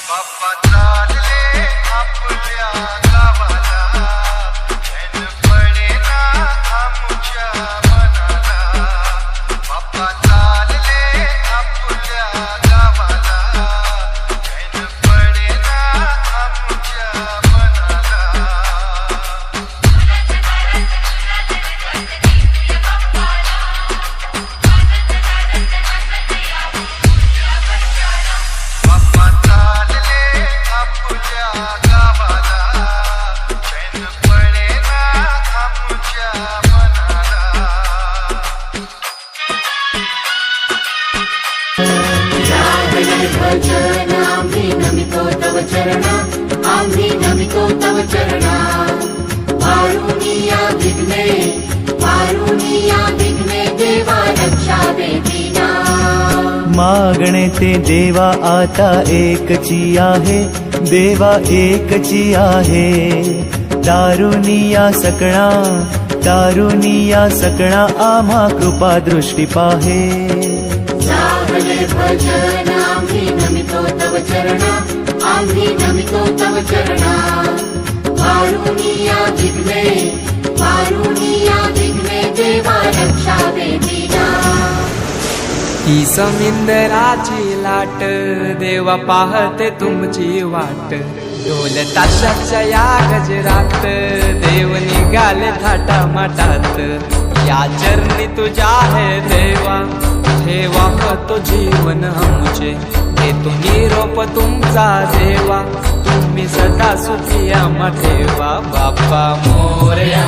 बाप्पा चालले आपल्या गावाला, चैन पडेना आमच्या मनाला. बाप्पा चालले आपल्या गावाला, चैन पडेना आमच्या मनाला. बाप्पा चालले आपल्या गावाला, चैन पडेना आमच्या मनाला. भजन आम्ही नमितो तव चरणा, आम्ही नमितो तव चरणा. वारुणिया विघ्ने देवा रक्षा वेदीना. मागणे ते देवा आता एकची आहे, देवा एकची आहे. दारुनिया सकणा आम्हा कृपा दृष्टी पाहे. लागले भजन आम्ही नमितो तव चरणा, आम्ही नमितो तव चरणा. वारुणिया विघ्ने देवा रक्षा वेदीना. ही समिंदराची लाट, देवा पाहते तुमची वाट. ढोल ताशाच्या या गजरात, देव निघाले थाटा माटात. या चरणी तुझ्या आहे देवा, ठेवा तो जीवन आमचे. घेतो निरोप तुमचा देवा, तुम्ही सदा सुखी आम्हा ठेवा. बाप्पा मोरया.